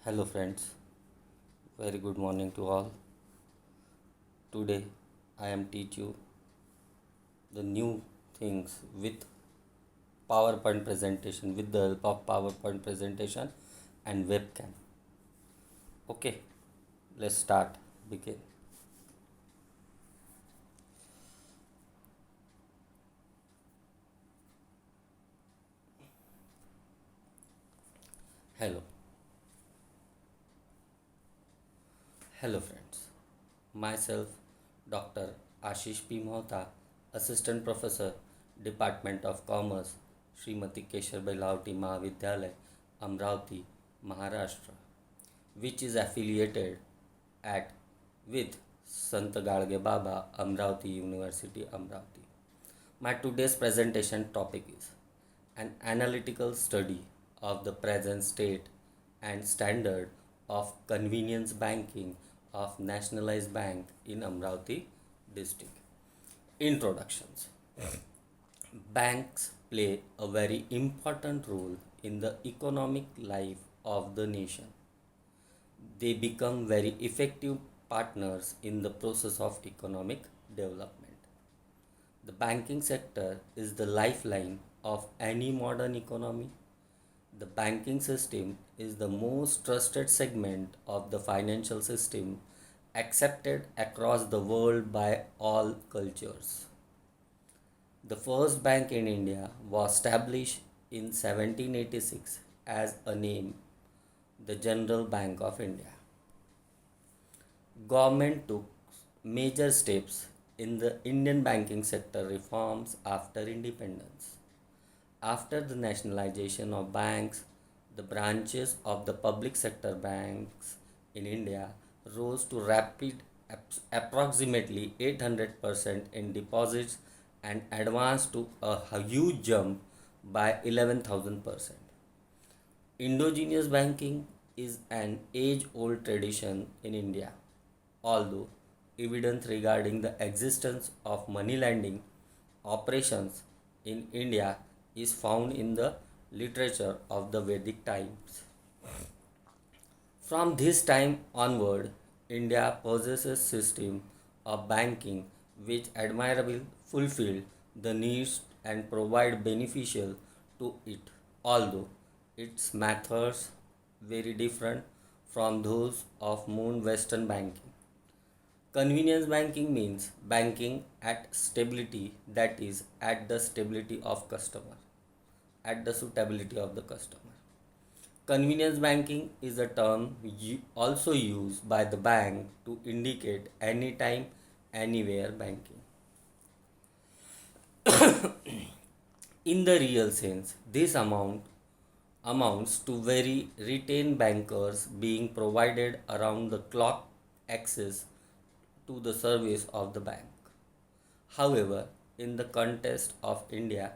Hello friends, very good morning to all. Today I am teach you the new things with PowerPoint presentation with the help of PowerPoint presentation and webcam. Okay, let's start. Begin. Hello. Hello friends. Myself Dr. Ashish P. Mohta, Assistant Professor, Department of Commerce, Srimati Kesharbai Lavati Mahavidyalay, Amravati, Maharashtra, which is affiliated at with Sant Gadge Baba, Amravati University, Amravati. My today's presentation topic is an analytical study of the present state and standard of convenience banking of Nationalized Bank in Amravati district. Introductions. Banks play a very important role in the economic life of the nation. They become very effective partners in the process of economic development. The banking sector is the lifeline of any modern economy. The banking system is the most trusted segment of the financial system accepted across the world by all cultures. The first bank in India was established in 1786 as a name, the General Bank of India. Government took major steps in the Indian banking sector reforms after independence. After the nationalization of banks, the branches of the public sector banks in India rose to rapid approximately 800% in deposits and advanced to a huge jump by 11,000%. Endogenous banking is an age old tradition in India, although evidence regarding the existence of money lending operations in India is found in the literature of the Vedic times. From this time onward, India possesses system of banking which admirably fulfill the needs and provide beneficial to it, although its methods very different from those of most Western banking. Convenience banking means banking at stability, that is at the stability of customer, at the suitability of the customer. Convenience banking is a term also used by the bank to indicate anytime, anywhere banking. In the real sense, this amounts to very retained bankers being provided around the clock access to the service of the bank. However, in the context of India,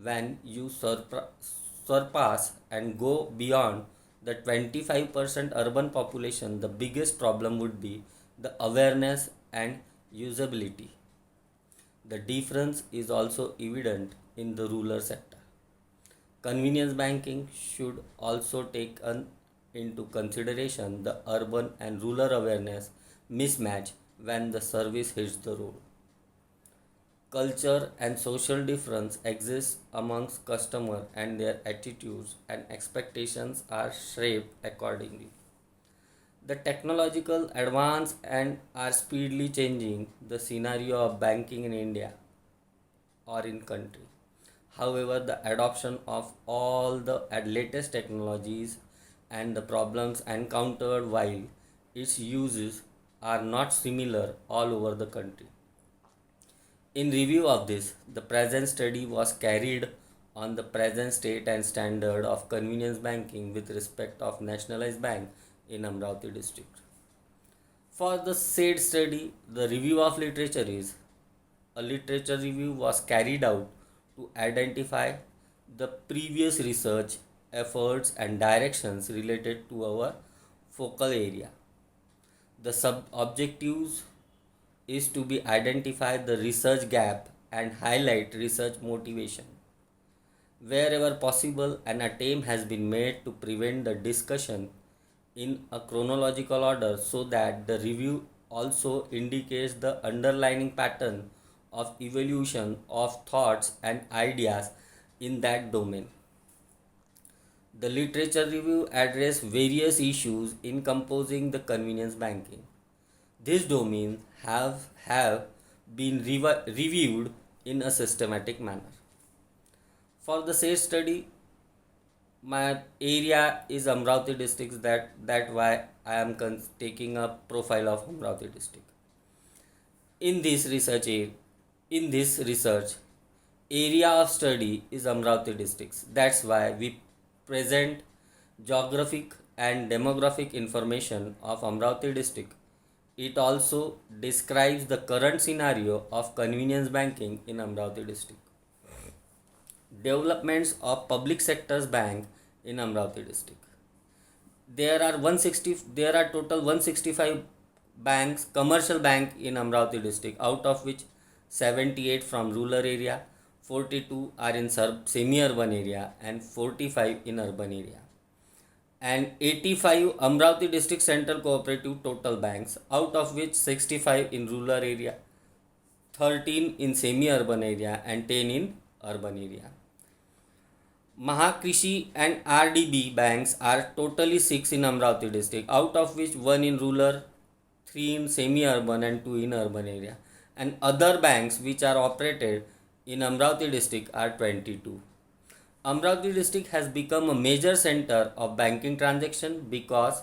when you surpass and go beyond the 25% urban population, the biggest problem would be the awareness and usability. The difference is also evident in the rural sector. Convenience banking should also take into consideration the urban and rural awareness mismatch when the service hits the road. Culture and social difference exist amongst customers and their attitudes and expectations are shaped accordingly. The technological advance and are speedily changing the scenario of banking in India or in country. However, the adoption of all the latest technologies and the problems encountered while its uses are not similar all over the country. In review of this, the present study was carried on the present state and standard of convenience banking with respect of Nationalized Bank in Amravati district. For the said study, the review of literature is a literature review was carried out to identify the previous research efforts and directions related to our focal area. The sub objectives is to be identify the research gap and highlight research motivation. Wherever possible, an attempt has been made to prevent the discussion in a chronological order so that the review also indicates the underlying pattern of evolution of thoughts and ideas in that domain. The literature review addressed various issues in composing the convenience banking. These domains have been reviewed in a systematic manner. For the said study, my area is Amravati district. That why I am taking a profile of Amravati district. In this research, in this research, area of study is Amravati districts. That's why we present geographic and demographic information of Amravati district. It also describes the current scenario of convenience banking in Amravati district. Developments of public sector's bank in Amravati district. There are total 165 banks, commercial bank in Amravati district, out of which 78 from rural area, 42 are in semi-urban area and 45 in urban area. And 85 Amravati district central cooperative total banks, out of which 65 in rural area, 13 in semi-urban area and 10 in urban area. Mahakrishi and RDB banks are totally 6 in Amravati district, out of which 1 in rural, 3 in semi-urban and 2 in urban area. And other banks which are operated in Amravati district are 22. Amravati district has become a major center of banking transaction because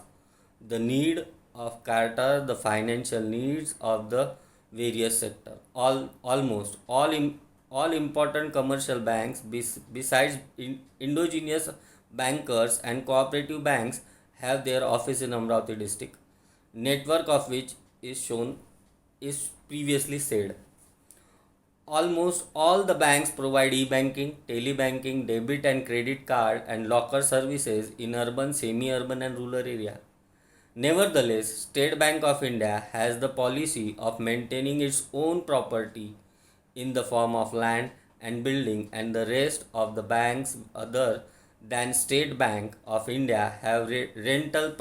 the need of cater the financial needs of the various sector. Almost all important commercial banks besides endogenous bankers and cooperative banks have their office in Amravati district, network of which is previously said. Almost all the banks provide e-banking, telebanking, debit and credit card and locker services in urban, semi-urban and rural area. Nevertheless, State Bank of India has the policy of maintaining its own property in the form of land and building, and the rest of the banks other than State Bank of India have rental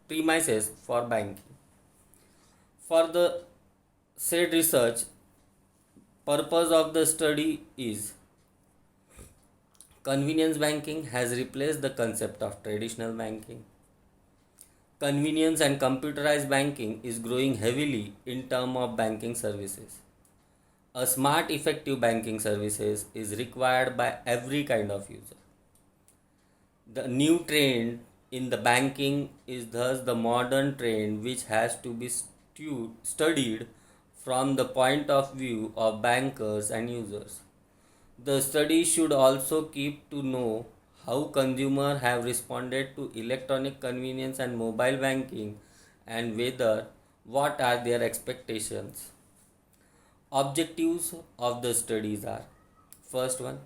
premises for banking. For the said research, purpose of the study is convenience banking has replaced the concept of traditional banking. Convenience and computerized banking is growing heavily in terms of banking services. A smart, effective banking services is required by every kind of user. The new trend in the banking is thus the modern trend which has to be studied from the point of view of bankers and users. The study should also keep to know how consumers have responded to electronic convenience and mobile banking and whether what are their expectations. Objectives of the studies are: first one,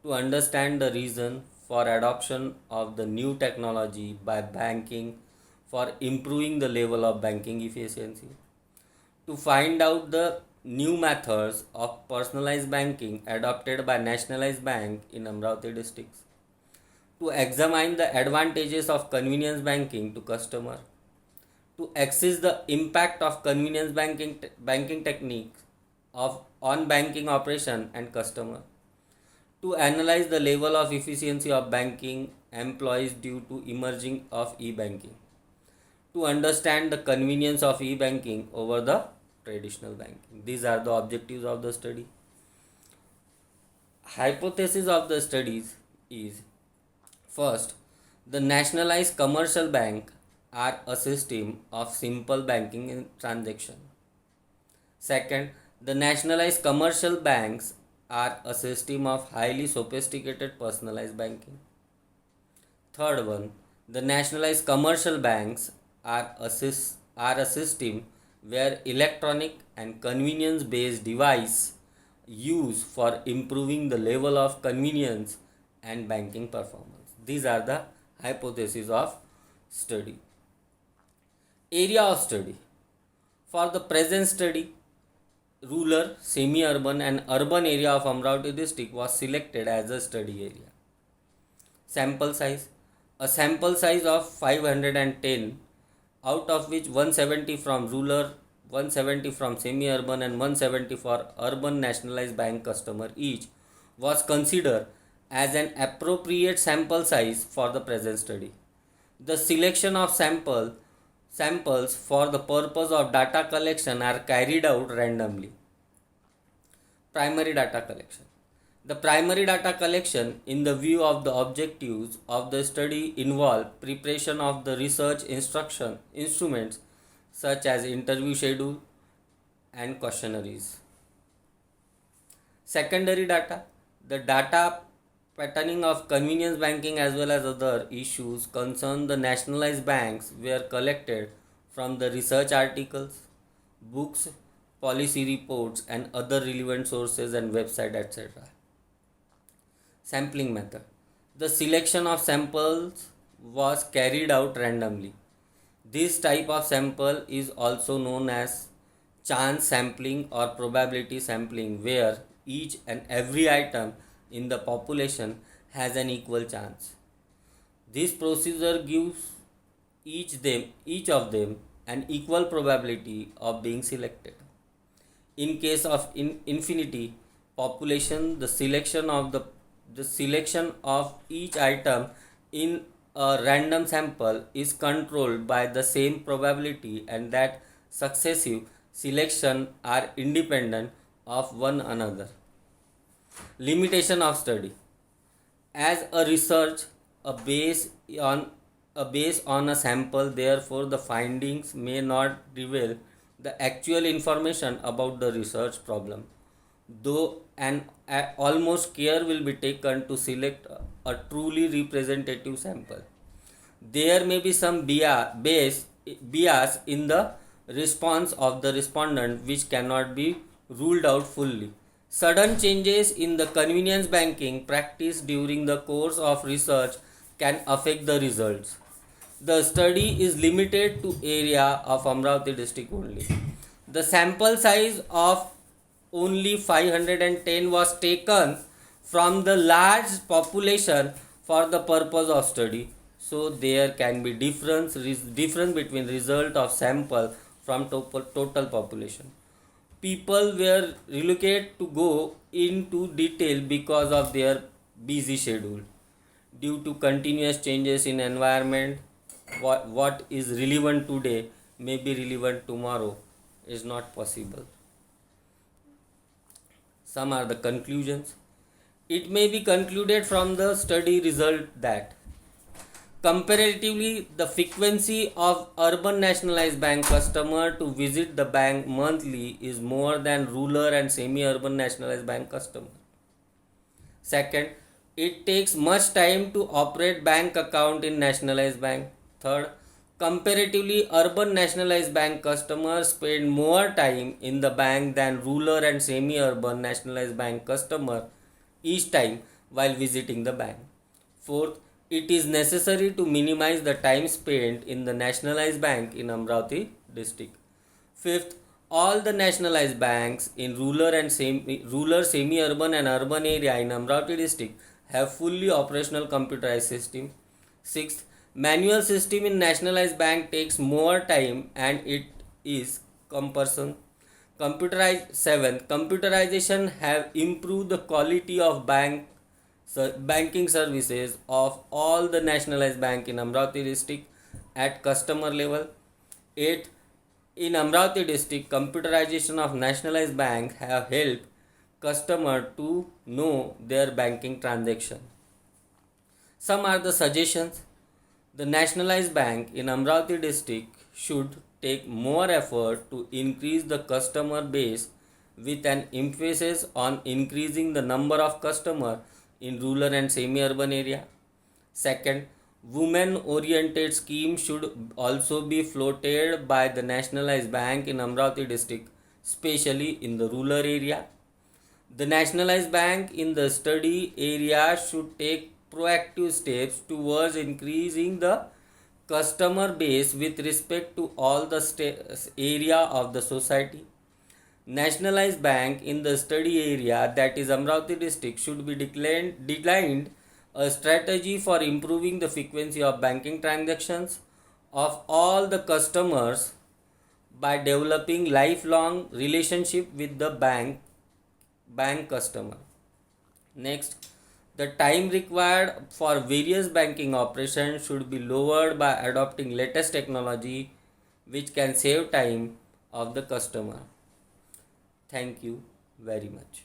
to understand the reason for adoption of the new technology by banking for improving the level of banking efficiency, to find out the new methods of personalized banking adopted by Nationalized Bank in Amravati districts, to examine the advantages of convenience banking to customer, to assess the impact of convenience banking techniques of on banking operation and customer, to analyze the level of efficiency of banking employees due to emerging of e-banking, to understand the convenience of e-banking over the traditional banking. These are the objectives of the study. Hypothesis of the studies is: first, the nationalized commercial bank are a system of simple banking transaction. Second, the nationalized commercial banks are a system of highly sophisticated personalized banking. Third one, the nationalized commercial banks are a system where electronic and convenience based device used for improving the level of convenience and banking performance. These are the hypotheses of study. Area of study. For the present study, rural, semi-urban and urban area of Amravati district was selected as a study area. Sample size: a sample size of 510, out of which 170 from rural, 170 from semi-urban and 170 for urban nationalized bank customer each, was considered as an appropriate sample size for the present study. The selection of samples for the purpose of data collection are carried out randomly. Primary data collection. The primary data collection in the view of the objectives of the study involve preparation of the research instruction instruments such as interview schedule and questionnaires. Secondary data. The data patterning of convenience banking as well as other issues concern the nationalized banks were collected from the research articles, books, policy reports and other relevant sources and website etc. Sampling method. The selection of samples was carried out randomly. This type of sample is also known as chance sampling or probability sampling, where each and every item in the population has an equal chance. This procedure gives each of them an equal probability of being selected. In case of infinity population, the selection of each item in a random sample is controlled by the same probability, and that successive selection are independent of one another. Limitation of study. As a research a base on a sample, therefore the findings may not reveal the actual information about the research problem, though an almost care will be taken to select a truly representative sample. There may be some bias in the response of the respondent which cannot be ruled out fully. Sudden changes in the convenience banking practice during the course of research can affect the results. The study is limited to area of Amravati district only. The sample size of only 510 was taken from the large population for the purpose of study. So there can be difference between result of sample from total population. People were reluctant to go into detail because of their busy schedule. Due to continuous changes in environment, what is relevant today may be relevant tomorrow is not possible. Some are the conclusions. It may be concluded from the study result that comparatively the frequency of urban nationalized bank customer to visit the bank monthly is more than rural and semi-urban nationalized bank customer. Second, it takes much time to operate bank account in nationalized bank. Third, comparatively urban nationalized bank customers spend more time in the bank than rural and semi-urban nationalized bank customer each time while visiting the bank. Fourth, it is necessary to minimize the time spent in the nationalized bank in Amravati district. Fifth, all the nationalized banks in rural, semi-urban and urban area in Amravati district have fully operational computerized system. Sixth, manual system in nationalized bank takes more time and it is cumbersome. Seventh, computerization have improved the quality of banking services of all the nationalized bank in Amravati district at customer level. Eighth, in Amravati district, computerization of nationalized bank have helped customer to know their banking transaction. Some are the suggestions. The nationalized bank in Amravati district should take more effort to increase the customer base with an emphasis on increasing the number of customers in rural and semi-urban area. Second, women-oriented scheme should also be floated by the nationalized bank in Amravati district, especially in the rural area. The nationalized bank in the study area should take proactive steps towards increasing the customer base with respect to all the area of the society. Nationalized bank in the study area, that is Amravati district, should be declined a strategy for improving the frequency of banking transactions of all the customers by developing lifelong relationship with the bank customer. Next, the time required for various banking operations should be lowered by adopting latest technology which can save time of the customer. Thank you very much.